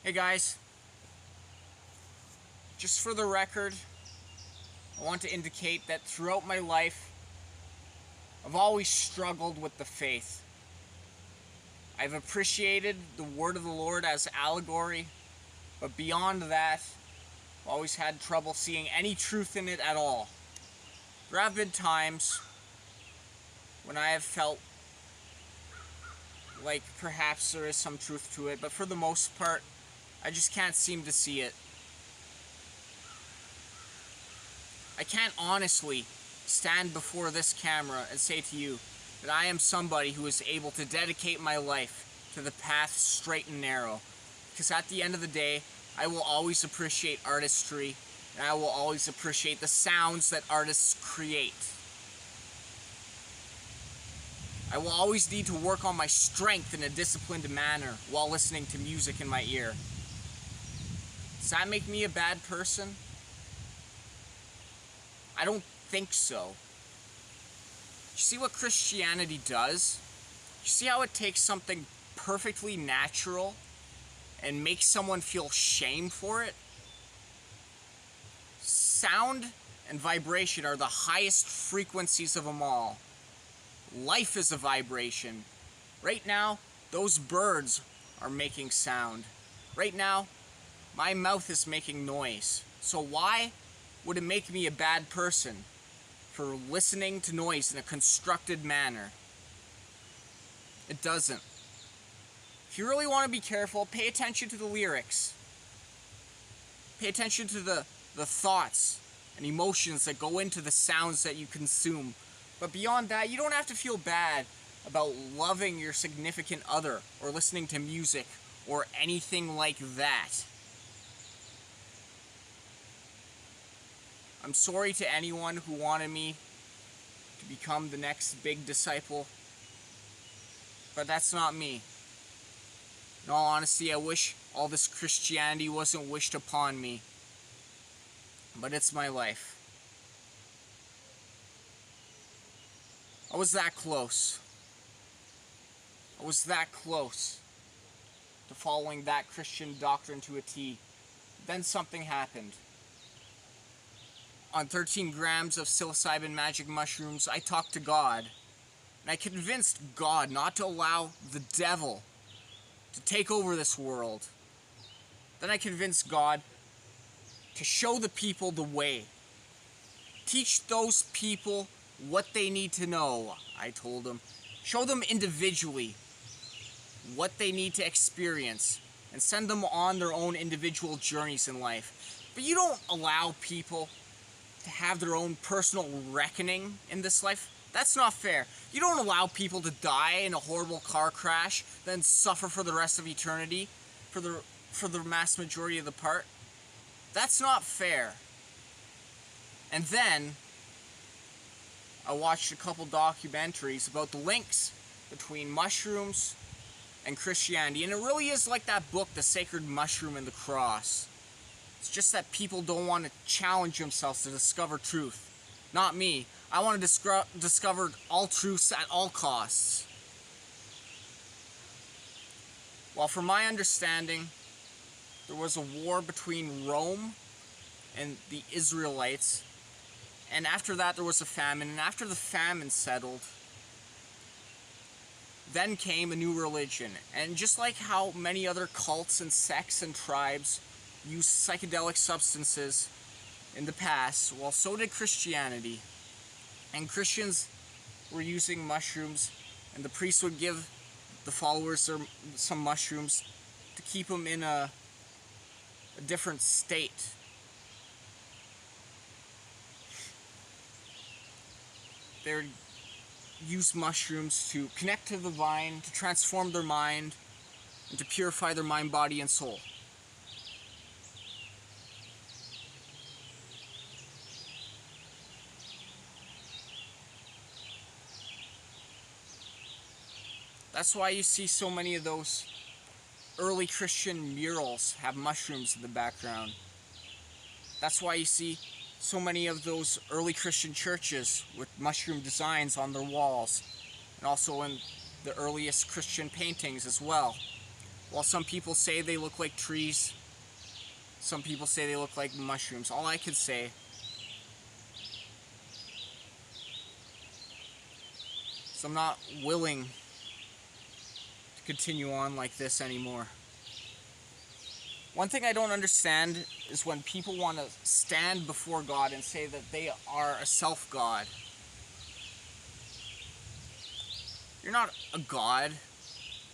Hey guys, just for the record, I want to indicate that throughout my life, I've always struggled with the faith. I've appreciated the word of the Lord as allegory, but beyond that, I've always had trouble seeing any truth in it at all. There have been times when I have felt like perhaps there is some truth to it, but for the most part, I just can't seem to see it. I can't honestly stand before this camera and say to you that I am somebody who is able to dedicate my life to the path straight and narrow. Because at the end of the day, I will always appreciate artistry, and I will always appreciate the sounds that artists create. I will always need to work on my strength in a disciplined manner while listening to music in my ear. Does that make me a bad person? I don't think so. You see what Christianity does? You see how it takes something perfectly natural and makes someone feel shame for it? Sound and vibration are the highest frequencies of them all. Life is a vibration. Right now, those birds are making sound. Right now, my mouth is making noise. So why would it make me a bad person for listening to noise in a constructed manner? It doesn't. If you really want to be careful, pay attention to the lyrics. Pay attention to the thoughts and emotions that go into the sounds that you consume. But beyond that, you don't have to feel bad about loving your significant other or listening to music or anything like that. I'm sorry to anyone who wanted me to become the next big disciple, but that's not me. In all honesty, I wish all this Christianity wasn't wished upon me, but it's my life. I was that close. I was that close to following that Christian doctrine to a T. Then something happened. On 13 grams of psilocybin magic mushrooms, I talked to God. And I convinced God not to allow the devil to take over this world. Then I convinced God to show the people the way. Teach those people what they need to know, I told him. Show them individually what they need to experience and send them on their own individual journeys in life. But you don't allow people to have their own personal reckoning in this life. That's not fair. You don't allow people to die in a horrible car crash, then suffer for the rest of eternity, for the mass majority of the part. That's not fair. And then I watched a couple documentaries about the links between mushrooms and Christianity, and it really is like that book, The Sacred Mushroom and the Cross. It's just that people don't want to challenge themselves to discover truth. Not me. I want to discover all truths at all costs. Well, from my understanding, there was a war between Rome and the Israelites, and after that there was a famine, and after the famine settled, then came a new religion. And just like how many other cults and sects and tribes used psychedelic substances in the past, well, so did Christianity. And Christians were using mushrooms, and the priests would give the followers some mushrooms to keep them in a different state. They would use mushrooms to connect to the divine, to transform their mind, and to purify their mind, body, and soul. That's why you see so many of those early Christian murals have mushrooms in the background. That's why you see so many of those early Christian churches with mushroom designs on their walls, and also in the earliest Christian paintings as well. While some people say they look like trees, some people say they look like mushrooms. All I could say is I'm not willing to continue on like this anymore. One thing I don't understand is when people want to stand before God and say that they are a self-God. You're not a God.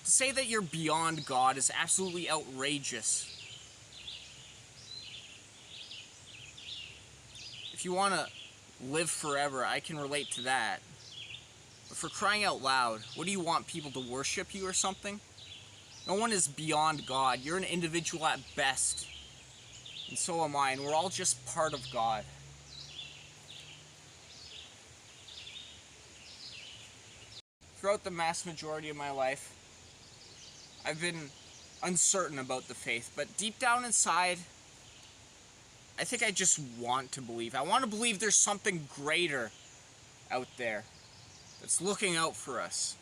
To say that you're beyond God is absolutely outrageous. If you want to live forever, I can relate to that. But for crying out loud, what do you want, people to worship you or something? No one is beyond God. You're an individual at best. And so am I, and we're all just part of God. Throughout the vast majority of my life, I've been uncertain about the faith, but deep down inside, I think I just want to believe. I want to believe there's something greater out there that's looking out for us.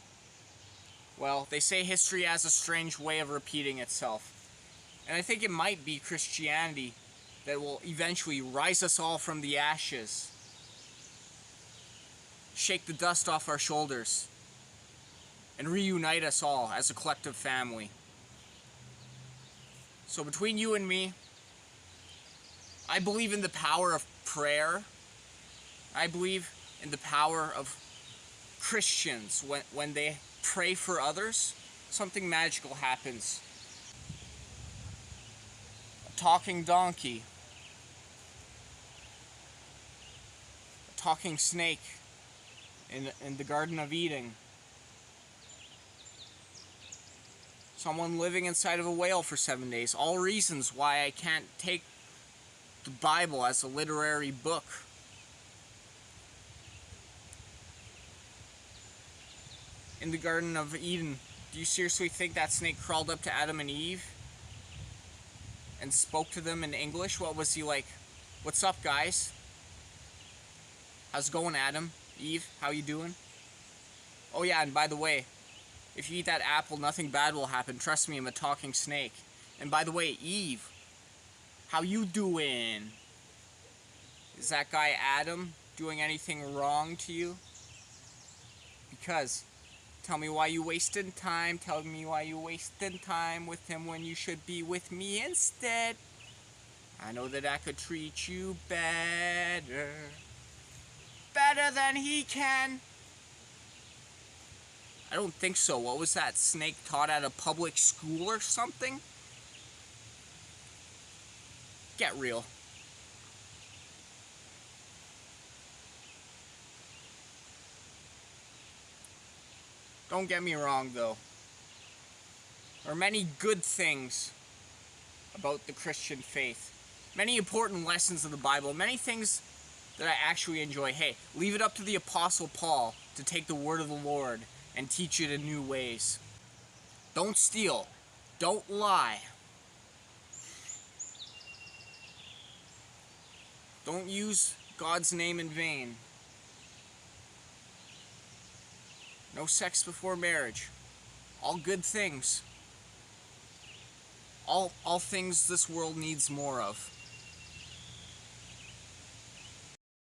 Well, they say history has a strange way of repeating itself. And I think it might be Christianity that will eventually rise us all from the ashes, shake the dust off our shoulders, and reunite us all as a collective family. So between you and me, I believe in the power of prayer. I believe in the power of Christians. When they pray for others, something magical happens. A talking donkey, a talking snake in the Garden of Eden, someone living inside of a whale for 7 days. All reasons why I can't take the Bible as a literary book. In the Garden of Eden, do you seriously think that snake crawled up to Adam and Eve and spoke to them in English? What was he like? What's up, guys? How's it going, Adam? Eve, how you doing? Oh yeah, and by the way, if you eat that apple, nothing bad will happen. Trust me, I'm a talking snake. And by the way, Eve, how you doing? Is that guy Adam doing anything wrong to you? Because tell me why you wasted time. Tell me why you wasted time with him when you should be with me instead. I know that I could treat you better. Better than he can. I don't think so. What was that snake taught at a public school or something? Get real. Don't get me wrong, though. There are many good things about the Christian faith. Many important lessons of the Bible. Many things that I actually enjoy. Hey, leave it up to the Apostle Paul to take the word of the Lord and teach it in new ways. Don't steal. Don't lie. Don't use God's name in vain. No sex before marriage. All good things. All things this world needs more of.